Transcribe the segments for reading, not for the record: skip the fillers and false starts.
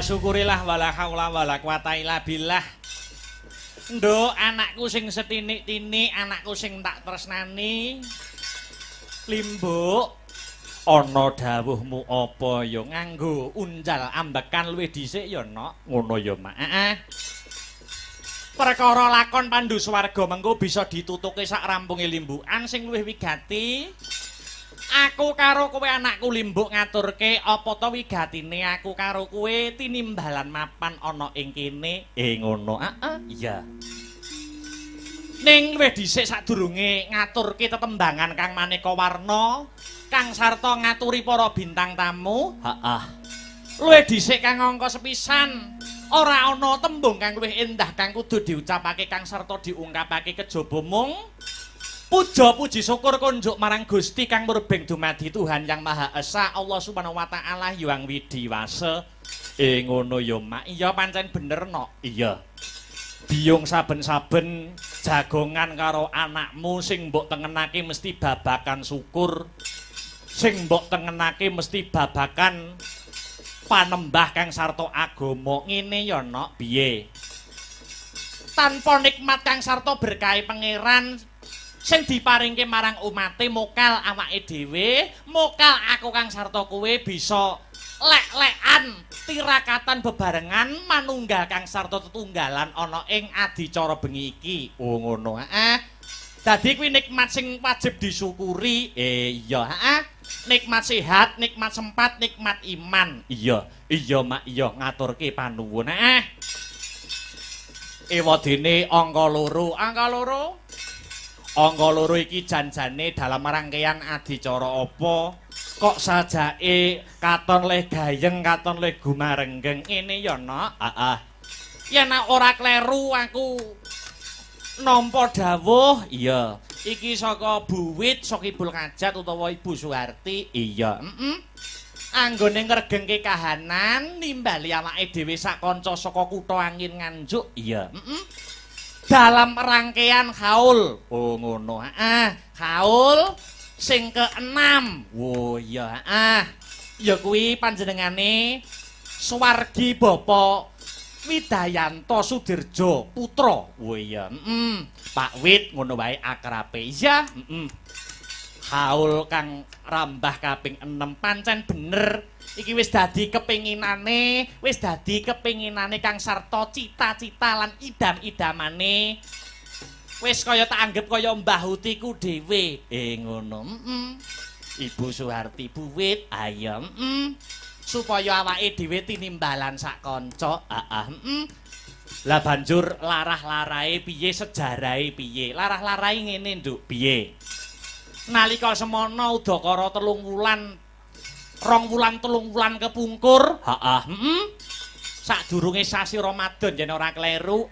syukurilah wala haula wala quwata illa billah. Nduk anakku sing setinik-tinik, anakku sing tak tresnani. Limbuk ana dawuhmu apa ya nganggo unjal ambekan luwih dhisik ya nok ngono ya mak. Perkara lakon Pandhu Swarga mengko bisa ditutuke sak rampunge limbukan sing luwih wigati. Aku karo kowe anakku Limbuk ngaturke apa to wigatine aku karo kowe tinimbalan mapan ana ing kene. Ngono. Iya. Ning luwih dhisik sadurunge ngaturke tetembangan kang maneka warna, kang sarta ngaturi para bintang tamu. Luwih dhisik kang angka sepisan. Ora ana tembung kang luwih endah kang kudu diucapake kang sarta diungkapake kejaba mung puja puji syukur kunjuk marang Gusti kang murbeng dumadi Tuhan Yang Maha Esa Allah Subhanahu wa taala Hyang Widiwasa. Ngono ya mak. Iya pancen bener nok. Iya. Biyung saben-saben jagongan karo anakmu sing mbok tengenake mesti babakan syukur. Sing mbok tengenake mesti babakan panembah kang sarta agama. Ngene ya nok piye? Tanpa nikmat kang sarta berkahe pangeran sing diparingke marang umate mokal awake dhewe, mokal aku kang sarta kowe bisa lek-lekan tirakatan bebarengan manunggal kang sarta tetunggalan ana ing adicara bengi iki. Oh ngono. Dadi kuwi nikmat sing wajib disyukuri. Iya, nikmat sehat, nikmat sempat, nikmat iman. Iya mak, iya ngaturke panuwun. Ewadene angka loro. Angka loro iki janjane dalam rangkaian adicara apa? Kok sajake katon le gayeng, katon le gumarenggeng. Ngene ya, Nok. Yen ora kleru aku nampa dawuh, iya. Iki saka Buwit, saka Ibu Kajat utawa Ibu Suharti. Iya, anggone ngregengke kahanan nimbali awake dhewe sak kanca saka kutha Angin Nganjuk. Iya, dalam rangkaian haul. Oh ngono. Haul sing ke-6. Oh iya. Ya kuwi panjenengane Swargi Bapak Widayanto Sudirjo Putra. Oh iya. Pak Wit ngono wae akrabe. Iya. Haul kang rambah kaping 6 pancen bener. Iki wis dadi kepinginane kang sarta cita-cita lan idam-idamane. Wis kaya tak anggap kaya Mbah Utiku dhewe. Ngono. Ibu Suharti Buwit, ayo. Supaya awake dhewe tinimbalan sak kanca. Lah banjur larah-larahe piye, sejarahe piye? Larah-larahe ngene, Nduk, piye? Nalika semana udakara 3 wulan 2 wulan 3 wulan kepungkur. Sadurunge sasi Ramadan yen ora kleru.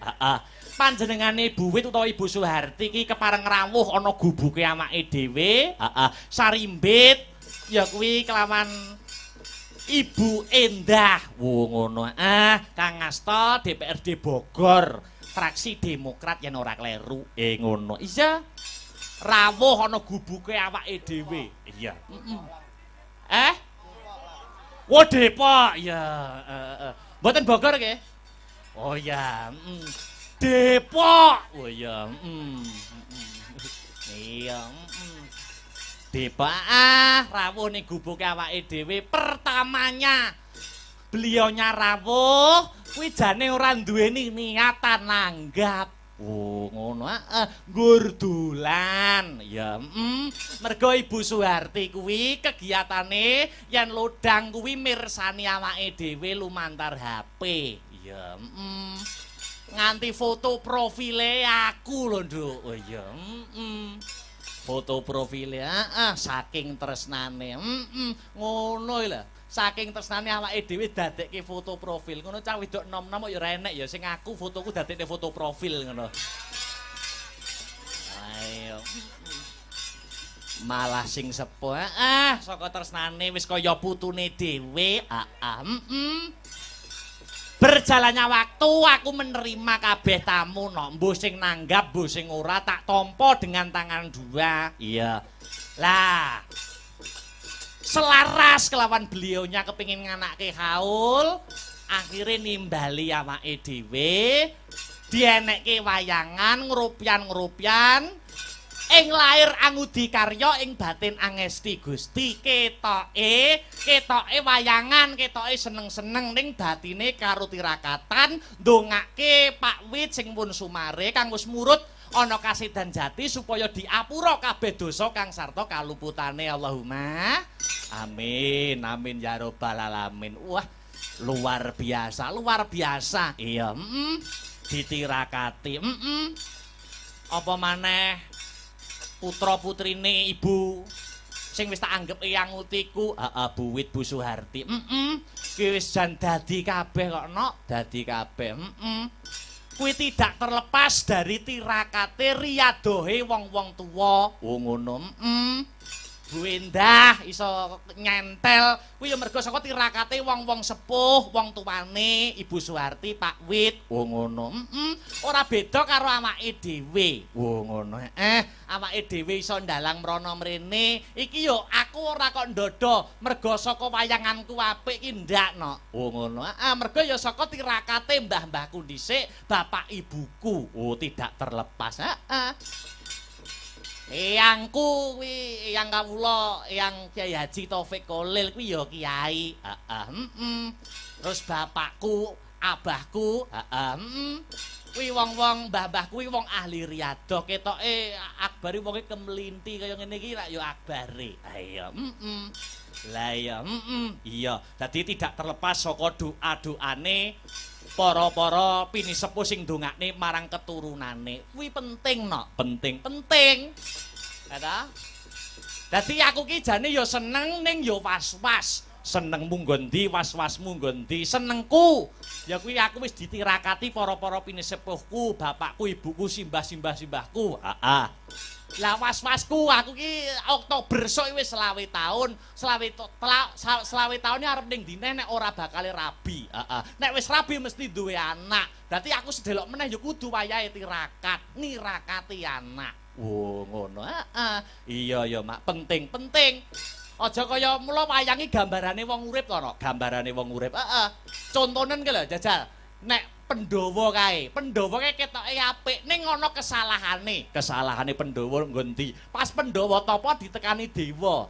Panjenengane Buwit utawa Ibu Suharti iki kepareng rawuh ana gubuke awake dhewe. Sarimbit ya kuwi kelawan Ibu Endah. Wo ngono. Kang Asta DPRD Bogor, fraksi Demokrat yen ora kleru. Ngono. Iya. Rawuh ana gubuke awake dhewe. Iya. Wo Depok. Ya, mboten Bogor nggih. Oh ya, Depok. Oh ya, Iya, Depok. Rawuh ning gubuke awake dhewe pertamanya. Beliaunya rawuh kuwi jane ora duweni niatan nanggap. Oh ngono. Nggur dolan. Ya, mergo Ibu Suharti kuwi kegiatane yen lodang kuwi mirsani awake dhewe lumantar HP. Ya, nganti foto profile aku lho, Nduk. Oh iya, foto profile. Saking tresnane. Ngono lho. Saking tresnane awake dhewe dadekke foto profil. Ngono cah wedok nom-nom kok ya ora enek ya sing aku fotoku dadekke foto profil ngono. Ayo. Malah sing sepuh. Saka tresnane wis kaya putune dhewe. Berjalannya waktu aku menerima kabeh tamu, mbuh sing nanggap, mbuh sing ora tak tampa dengan tangan 2. Iya. Lah, selaras kelawan beliaunya kepingin nganake haul, akhire nimbali awake dhewe dienekke wayangan ngrupyan ing lair angudi karya ing batin angesti Gusti ketoke wayangan ketoke seneng-seneng ning batine karo tirakatan ndongake Pak Wit sing pun sumare kang wis murut ana kasedan jati supaya diapura kabeh dosa kang sarta kaluputane Allahumma amin amin ya rabbal alamin. Wah luar biasa iya ditirakati apa maneh putra putrine ibu sing wis tak anggap eyang utiku Bu Wit Bu Suharti ki wis jan dadi kabeh kok nok dadi kabeh kuwi tidak terlepas dari tirakate riyadohe wong-wong tuwa ngono Bu Endah iso nyentel kuwi ya mergo saka tirakate wong-wong sepuh, wong tuane Ibu Suharti, Pak Wit. Ngono. Ora beda karo awake dhewe. Ngono. Awake dhewe iso ndalang mrana mrene. Iki yo aku ora kok ndodo mergo saka wayanganku apik ki ndak no. Ngono. Mergo ya saka tirakate mbah-mbahku dhisik, bapak ibuku. Tidak terlepas. Eyangku kuwi eyang kawula, eyang Kyai Haji Taufik Kolil kuwi ya kiai. Terus bapakku, abahku, kuwi wong-wong mbah-mbah kuwi wong ahli riyadhah. Ketoke akbare wonge kemlinti kaya ngene iki lak ya akbare. Iya, Lah ya, iya. Dadi tidak terlepas saka doa-doane para-para pinisepuh sing ndongakne marang keturunane. Kuwi penting no, penting. Kata. Dadi aku ki jane ya seneng ning ya was-was. Senengmu nggondi, was-wasmu nggondi. Senengku ya kuwi aku wis ditirakati para-para pinisepuhku, bapakku, ibuku, simbah-simbahku. Lah was-wasku aku ki Oktober sok wis 20 taun. 20 taun iki arep ning dine nek ora bakal rabi. Nek wis rabi mesti duwe anak. Dadi aku sedelok meneh ya kudu wayahe tirakat, nirakati anak. Ngono. Iya ya Mak, penting. Aja kaya mula wayangi gambarane wong urip to, gambarane wong urip. Contonen ki lho jajal. Nek Pandhawa kae ketoke apik ning ana kesalahane. Kesalahane Pandhawa nggondi? Pas Pandhawa tapa ditekani dewa.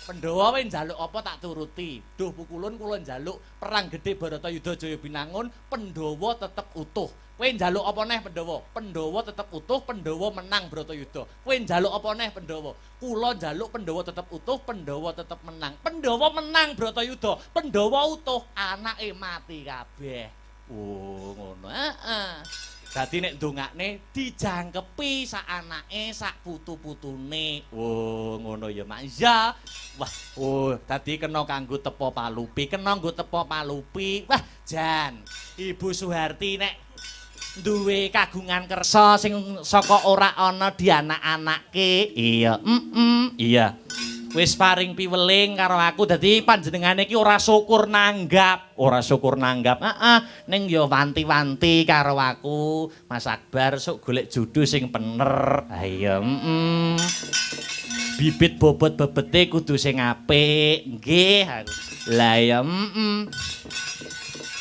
Pandhawa kowe njaluk apa tak turuti. Duh pukulun kula njaluk perang gedhe Baratayuda Jaya Binangun, Pandhawa tetep utuh. Kowe njaluk apa neh Pandhawa? Pandhawa tetep utuh, Pandhawa menang Baratayuda. Kowe njaluk apa neh Pandhawa? Kula njaluk Pandhawa tetep utuh, Pandhawa tetep menang. Pandhawa menang Baratayuda, Pandhawa utuh, anake mati kabeh. Ngono. Dadi nek ndongakne dijangkepi sak anake, sak putu-putune. Ngono ya Mak. Ya. Wah, dadi kena kanggo tepa palupi, Wah, jan. Ibu Suharti nek duwe kagungan kersa sing saka ora ana dianak-anake. Iya, iya. Wis paring piweling karo aku dadi panjenengane iki ora syukur nanggap, ning ya wanti-wanti karo aku. Mas Akbar sok golek jodoh sing bener. Iya, bibit bobot bebete kudu sing apik. Nggih. Lah ya,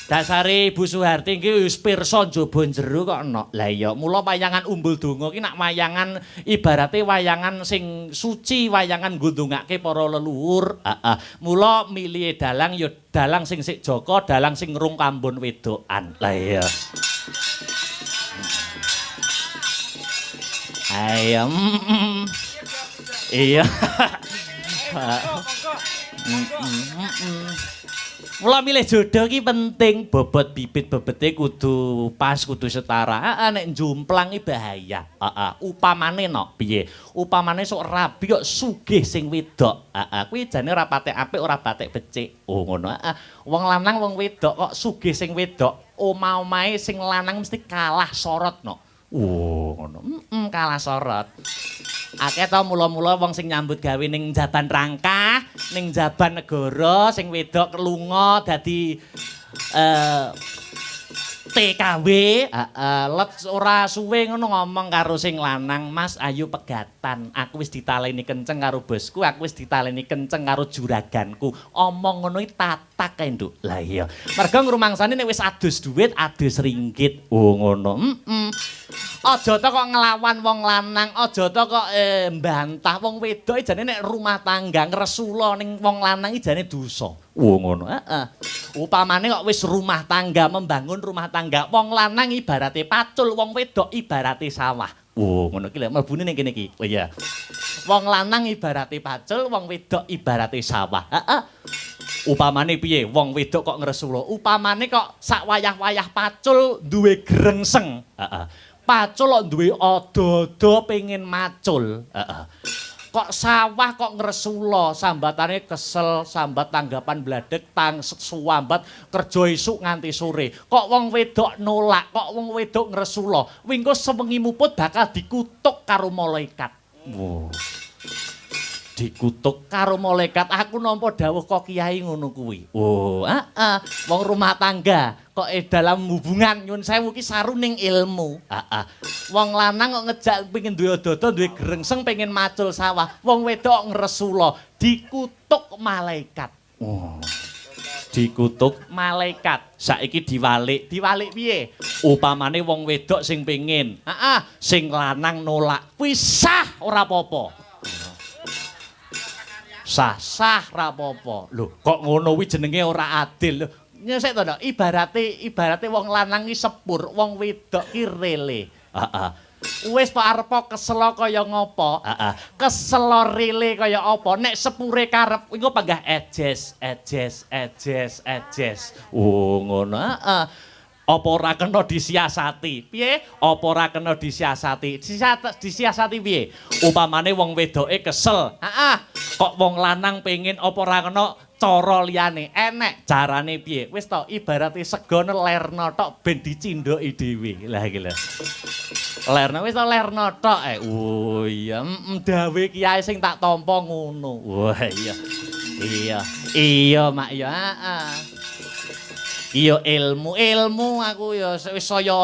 Dasare Ibu Suharti iki wis pirsa njaba jero kok nok. Lah iya, mula wayangan umbul donga ki nak wayangan ibarate wayangan sing suci, wayangan ngundungake para leluhur. Mula milih dalang ya dalang sing sik jaka, dalang sing ngrung kambon wedokan. Lah iya. Ayo. Iya. Mula milih jodoh ki penting, bobot bibit bebete kudu pas, kudu setara. Nek njumplang ki bahaya. Upamane no, piye? Upamane sok rabi kok sugih sing wedok. Kuwi jane ora patek apik, ora patek becik. Ngono. Wong lanang wong wedok kok sugih sing wedok, omah-omahe sing lanang mesti kalah sorot no. Ngono. Kalah sorot. Akeh to mula-mula wong sing nyambut gawe ning Jaban Rangkah, ning Jaban Negara sing wedok lunga dadi TKW, let ora suwe ngono ngomong karo sing lanang, Mas ayo pegatan. Aku wis ditaleni kenceng karo bosku, aku wis ditaleni kenceng karo juraganku. Omong ngono iki tatak kae, Nduk. Lah iya. Mergo ngrumangsane nek wis adus dhuwit, adus ringgit. Oh ngono. Aja to kok nglawan wong lanang, aja to kok mbantah wong wedok jane nek rumah tangga ngresula ning wong lanang iki jane dosa. Oh ngono. Upamane kok wis rumah tangga, membangun rumah tangga, wong lanang ibarate pacul, wong wedok ibarate sawah. Oh ngono iki lho mlebune ning kene iki. Oh iya. Wong lanang ibarate pacul, wong wedok ibarate sawah. Upamane piye wong wedok kok ngresula? Upamane kok sak wayah-wayah pacul duwe grengseng. Pacul kok duwe ada-ada pengin macul. Kok sawah kok ngresula, sambatane kesel, sambat tanggapan bladek, suambat kerja esuk nganti sore. Kok wong wedok nolak, kok wong wedok ngresula. Wingko sewengi muput bakal dikutuk karo malaikat. Wow. Dikutuk karo malaikat. Aku nampa dawuh kok kiai ngono kuwi. Oh, wong rumah tangga kok dalam hubungan nyun sewu ki saruning ilmu. Wong lanang kok ngejak pengin duwe dodo, duwe grengseng pengin macul sawah. Wong wedok ngresula, dikutuk malaikat. Oh. Dikutuk malaikat. Saiki diwalik. Diwalik piye? Upamane wong wedok sing pengin, sing lanang nolak. Kuwi sah ora apa-apa. Sah ra apa-apa. Lho, kok ngono kuwi jenenge ora adil. Lho, nyesek to, ibarate wong lanang ki sepur, wong wedok ki rele. Wis to arep kesel kaya ngopo? Kesel rele kaya apa? Nek sepure karep iku panggah ejes. Oh, ngono. Apa ora kena disiasati? Piye? Apa ora kena disiasati? Disiasati piye? Upamane wong wedoke kesel. Kok wong lanang pengin apa ora kena cara liyane? Enek carane piye? Wis to ibarate segone lerno tok ben dicindoki dhewe. Lah iki lho. Lerno wis to lerno tok. Oh iya, dawe kiai sing tak tampa ngono. Wah iya. Iya mak ya. Iya ilmu aku ya wis saya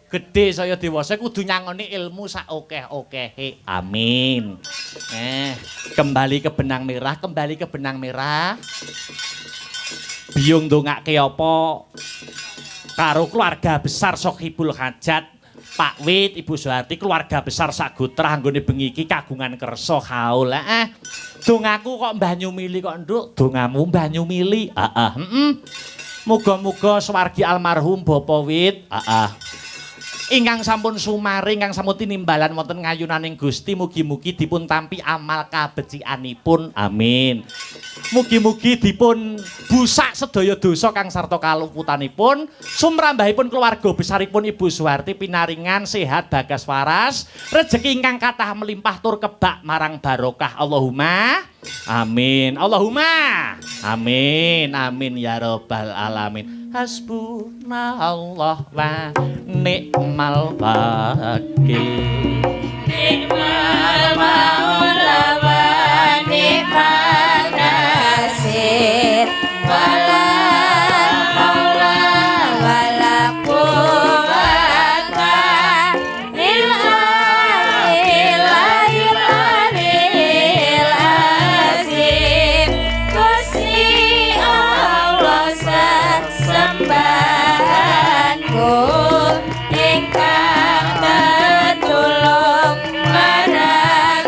gedhe saya dewasa kudu nyangoni ilmu sak akeh-akehe. Amin. Kembali ke benang merah. Biyung ndongake apa karo keluarga besar Sohibul Hajat, Pak Wit, Ibu Soeharti, keluarga besar Sagutrah anggone bengi iki kagungan kersa haul. Dongaku kok Mbah Nyumili kok Nduk, dongamu Mbah Nyumili. Muga-muga swargi almarhum Bapak Wit. Ingkang sampun sumari, ingkang sampun tinimbalan wonten ngayunaning Gusti, mugi-mugi dipun tampi amal kabecikanipun. Amin. Mugi-mugi dipun busak sedaya dosa kang sarta kaluputanipun. Sumrambahipun keluarga besaripun Ibu Soeharti pinaringan sehat bagas waras, rejeki ingkang kathah melimpah tur kebak marang barokah. Allahumma amin. Allahumma amin. Amin ya rabbal alamin. Hasbunallah wa ni'mal wakil. Ni'mal maula wa ni'mal nasir. Wala haula wala quwwata illa billahil aliyyil azim. Gusti Allah sembahanku ingkang tetulung marang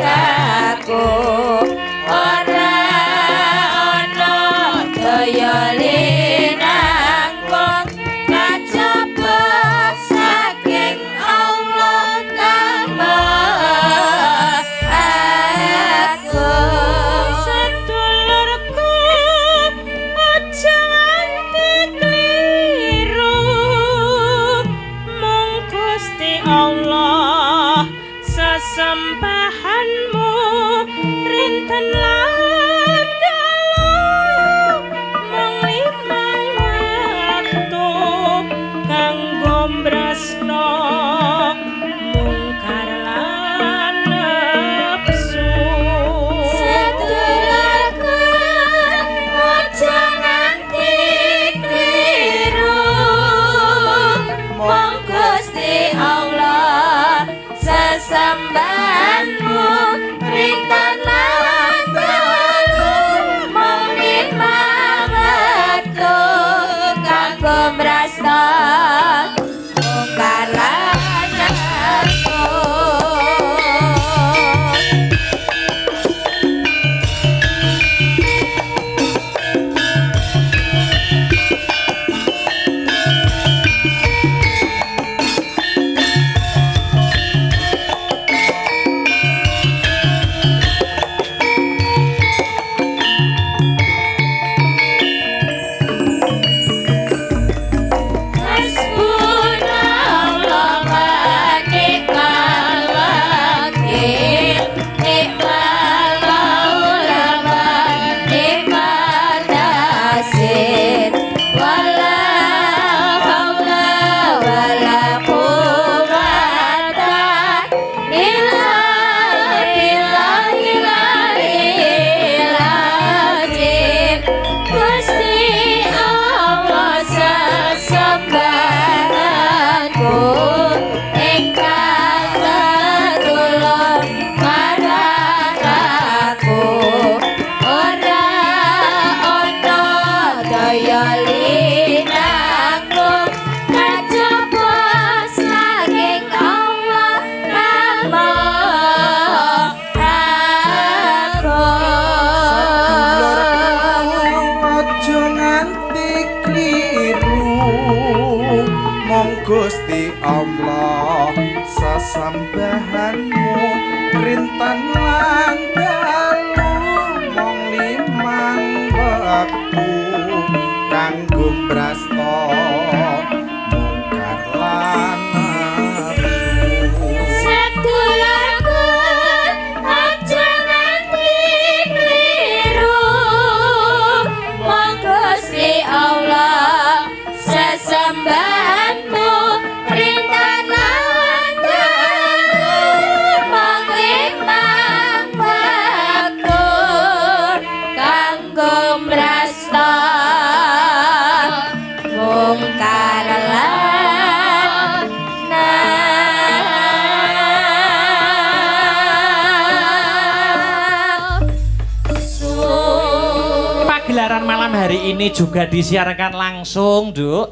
Siaran malam hari ini juga disiarkan langsung, Duk.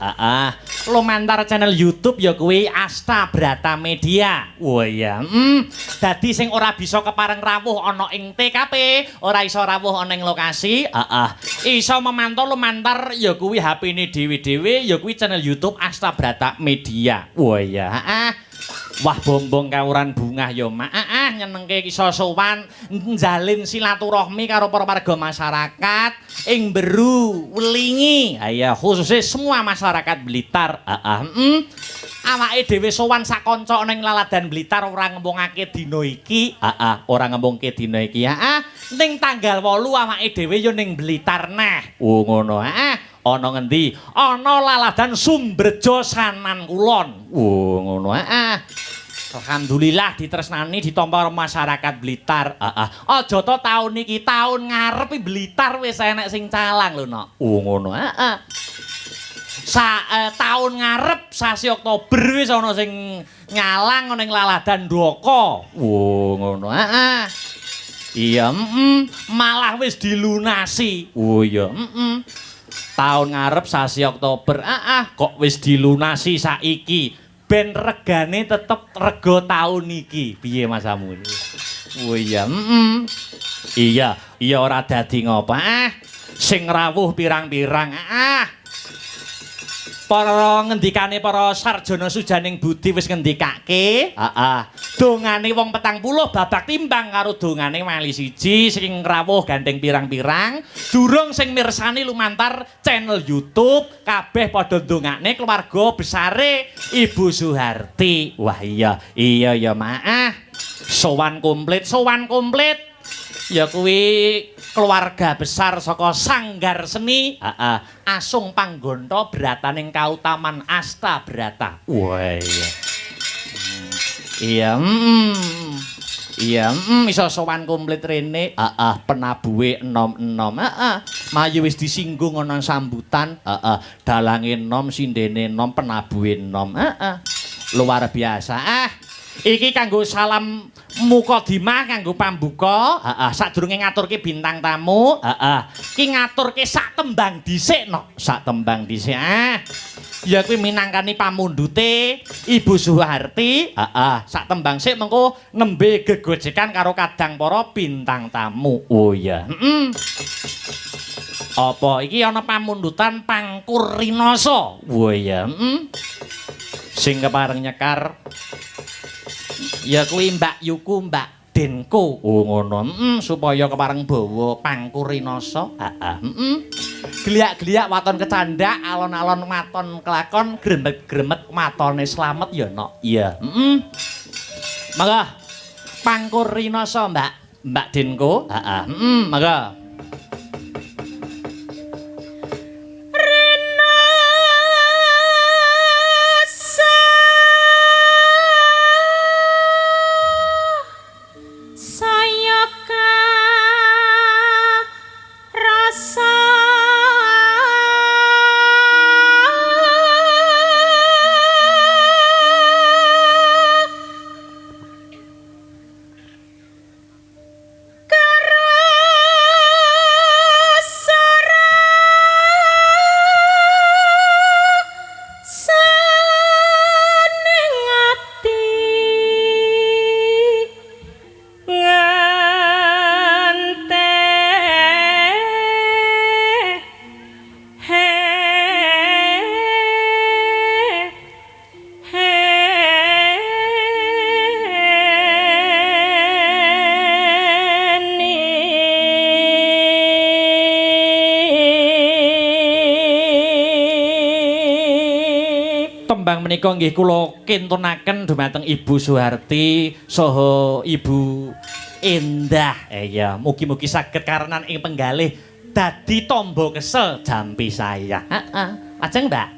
Lumantar channel YouTube ya kuwi Asta Brata Media. Wah iya. Dadi sing ora bisa kepareng rawuh ana ing TKP, ora iso rawuh ana ing lokasi, iso memantau lumantar ya kuwi HP-ne dhewe-dhewe ya kuwi channel YouTube Asta Brata Media. Wah iya. Wah bombong kawuran bungah ya mak nyenengke iso sowan njalin silaturahmi karo para warga masyarakat ing Beru Welingi. Ya khususnya semua masyarakat Blitar. Awake dhewe sowan sak kanca ning Laladan Blitar ora ngembungake dina iki. Ora ngembungke dina iki. Ning tanggal 8 awake dhewe ya ning Blitar neh. Oh ngono. Ana ngendi? Ana Laladan Sumberjo Sanan Kulon. Oh ngono. Alhamdulillah ditresnani ditampa masyarakat Blitar. Aja to taun iki, taun ngarep Blitar wis enek sing calang lho, Nok. Oh ngono. Taun ngarep sasi Oktober wis ana sing nyalang ning Laladan Ndoko. Oh ngono. Iya, malah wis dilunasi. Oh iya, Taun ngarep sasi Oktober. Kok wis dilunasi saiki. Ben regane tetep rega taun iki. Piye Mas Amun? Oh iya, Iya ora dadi ngopo. Sing rawuh pirang-pirang. Para ngendikane para sarjana sujaning budi wis ngendikake. Dongane wong 40 babak timbang karo dongane wali siji sing rawuh gandeng pirang-pirang. Durung sing mirsani lumantar channel YouTube kabeh padha ndongakne keluarga besare Ibu Suharti. Wah iya ya Mak. Sowan komplit. Ya kuwi keluarga besar saka Sanggar Seni. Asung Panggonto Brataning Kautaman Asta Brata. Wah iya. Iya, iso sowan komplit rene. Penabuhe enom-enom. Mayu wis disinggung ana sambutan. Dalange enom, sindene enom, penabuhe enom. Luar biasa. Iki kanggo salam mukadimah kanggo pambuka. Sadurunge ngaturke bintang tamu. Ki ngaturke sak tembang dhisik, Nok. Sak tembang dhisik. Ya kuwi minangkani pamundhute Ibu Suharti. Sak tembang sik mengko nembe gegojekan karo kadang para bintang tamu. Oh iya. Apa iki ana pamundhutan Pangkur Rinoso. Oh iya. Sing kepareng nyekar ya kuwi Mbak Yuku, Mbak Denko. Oh ngono. Supaya kepareng bawa Pangkur Rinoso. Geliak-geliak waton kecandak, alon-alon maton kelakon, gremet-gremet matone slamet ya, Nok. Iya. Mangga. Pangkur Rinoso, Mbak Denko. Mangga. Tembang menika nggih kula kintunaken dumateng Ibu Suharti saha Ibu Endah. Ya, mugi-mugi saged karenan ing penggalih dadi tamba kesel jampi saya. Ajeng, Mbak.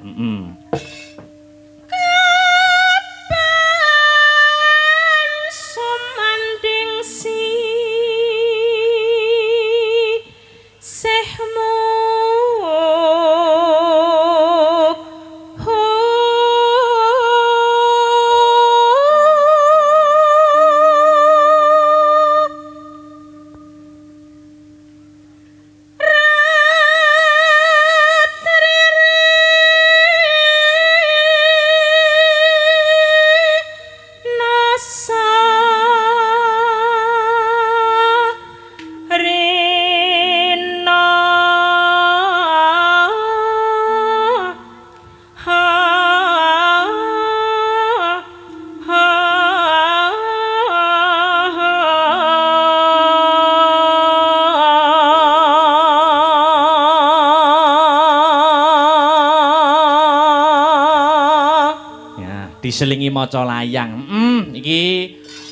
diselingi maca layang. Iki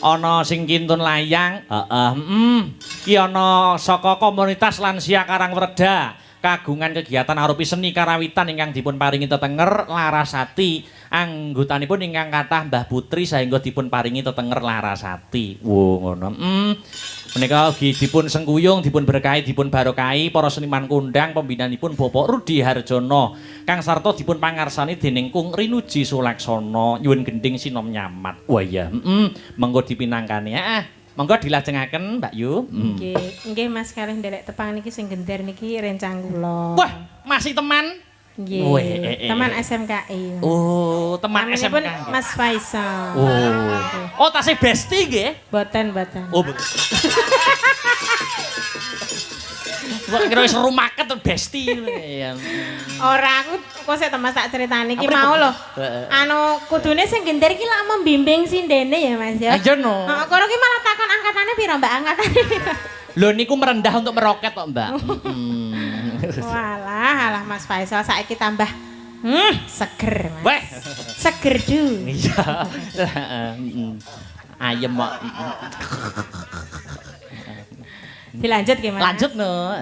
ana sing kintun layang. Heeh, Iki ana saka komunitas lansia Karangwerda. Kagungan kegiatan arupi seni karawitan ingkang dipun paringi tetenger Larasati. Anggotanipun ingkang kathah Mbah Putri sahingga dipun paringi tetenger Larasati. Wo ngono. Menika ugi dipun sengkuyung, dipun berkahi, dipun barokahi para seniman kondang pembinanipun Bapak Rudi Harjono kang sarta dipun pangarsani dening Kung Rinuji Sulaksana nyuwun gending sinom nyamat. Wah iya, mengko dipinangkani. Monggo dilajengaken Mbak Yu. Nggih Mas kalih nderek tepang niki sing gender niki rencang kula. Wah, masih teman? Nggih. Teman SMKI. Oh, teman SMKI. Mas Faisal. Oh, tasih besti nggih? Boten. Oh, boten. Kok kira wis rumaket besti ya. Ora aku kok sik Mas tak critani iki mau lho. Anu kudune sing gender iki lak membimbing sindene ya Mas ya. Aja no. Heeh, kono ki malah takon angkatane pira Mbak angkatane pira. Lho niku merendah untuk meroket kok Mbak. Walah, Mas Faisal saiki tambah seger Mas. Weh, seger du. Iya. Ayem kok. Dilanjut gimana? Lanjut no.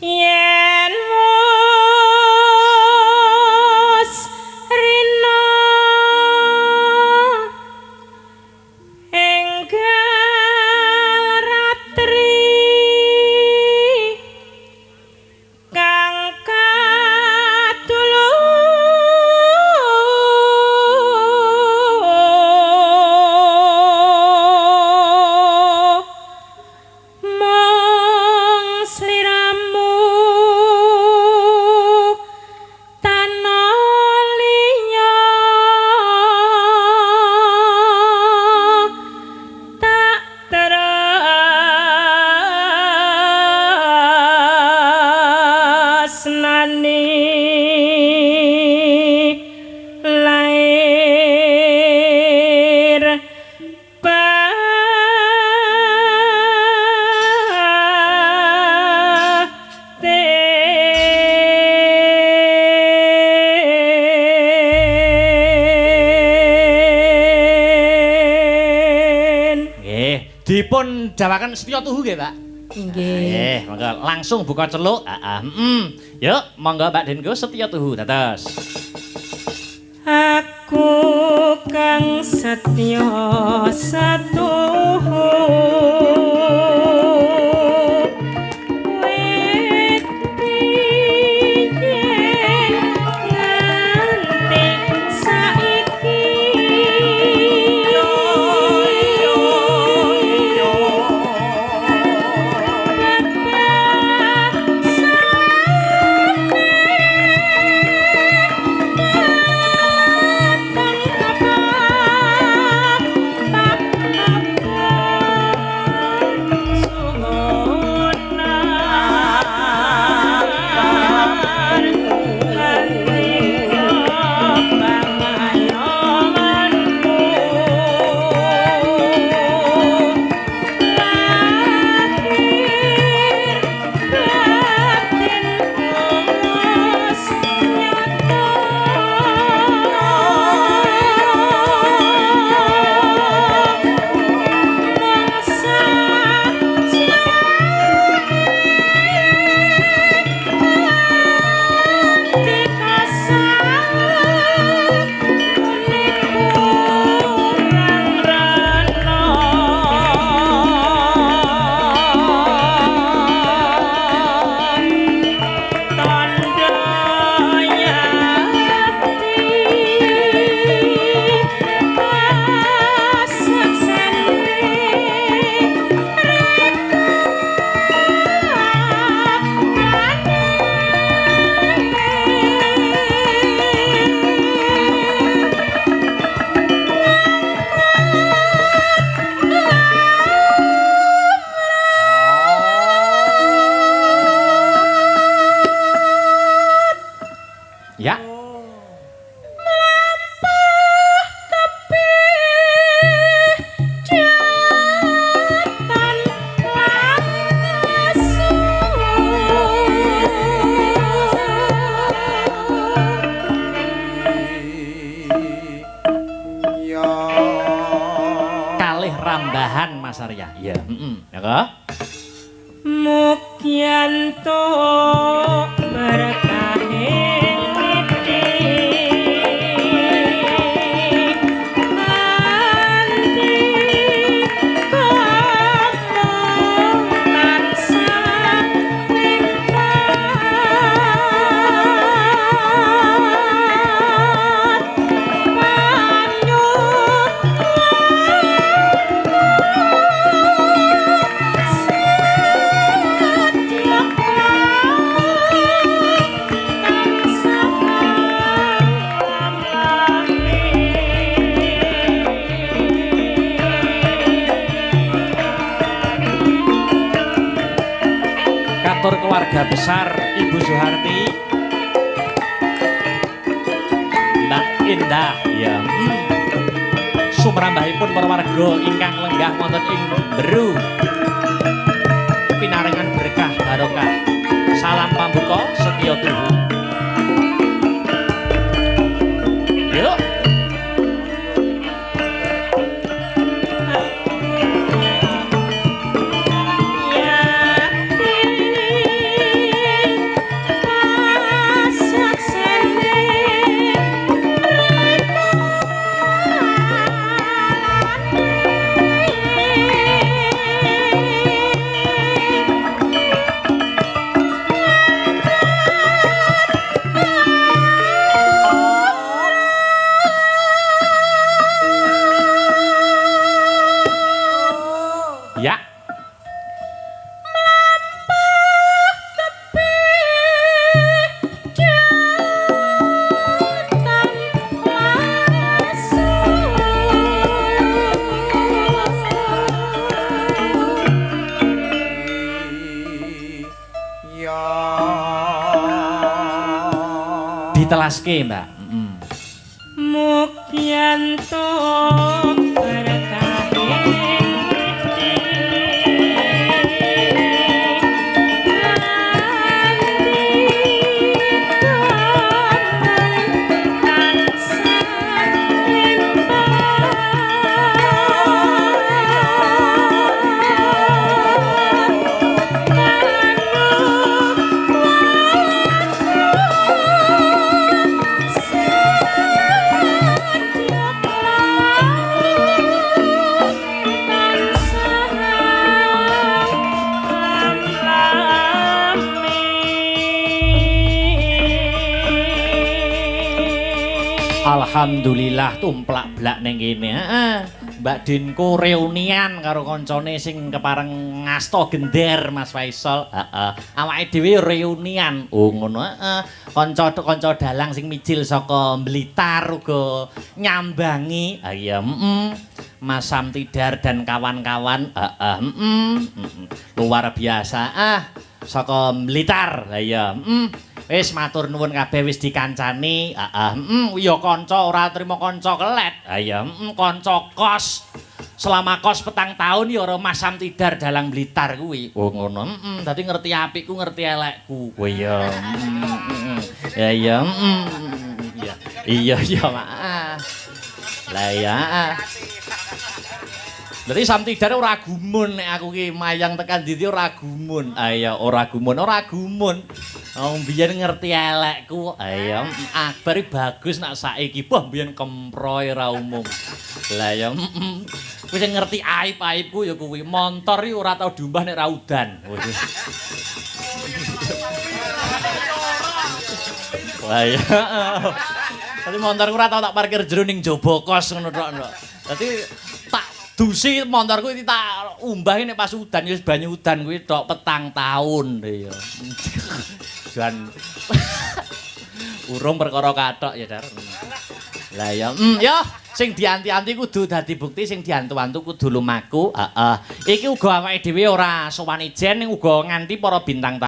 Yen mus rino enggal ratri kang dipun dawaken setya tuhu nggih, Pak? Nggih. Monggo langsung buka celuk. Yuk, monggo Mbak Dengo setya tuhu dados. Aku kang setya satuhu Sarya. Iya, ya kok. Mukyanto berkahing keluarga besar Ibu Soeharti, Mbak Indah, ya. Sumrambahipun para warga ingkang lenggah wonten ing Beru. Pinaringan berkah barokah. Salam pambuka setya tuhu. Yuk. Ditelaske, Mbak. Mukyanto Alhamdulillah tumplak blak ning kene. Mbak Dinko reunian karo koncone sing kepareng ngasta gender Mas Faisal. Awake dhewe reunian. Oh ngono. Kanca-kanca dalang sing mijil saka Blitar uga nyambangi. Iya, Mas Samtidar dan kawan-kawan. Luar biasa. Saka Blitar. Iya, wis matur nuwun kabeh wis dikancani. Ya kanca ora trima kanca kelet. Ya kanca kos. Selama kos petang tahun ya ora Mas Samtidar dalang Blitar kuwi. Oh ngono. Dadi ngerti apikku ngerti elekku. Oh iya. Ya iya. Iya iya, Mas. Lah ya. Dadi Samtidar ora gumun nek aku ki mayang tekan ndi ora gumun. Ya ora gumun. Biyen ngerti elekku. Ya Akbar bagus nak saiki. Wah biyen kemproe ra umum. Lah ya kuwi sing ngerti aib-aibku ya kuwi. Montor iki ora tau diumbah nek ra udan. Wah ya. Dadi montorku ora tau tak parkir jero ning jaba kos ngono tok. Dadi tak dusi montorku iki tak umbah nek pas udan wis banyu udan kuwi tok petang taun ya. Jan urung perkara kathok ya, Dar. Lah ya, yo sing dianti-anti kudu dadi bukti, sing diantu-antu kudu lumaku. Iki uga awake dhewe ora sowan ijen ning uga nganti para bintang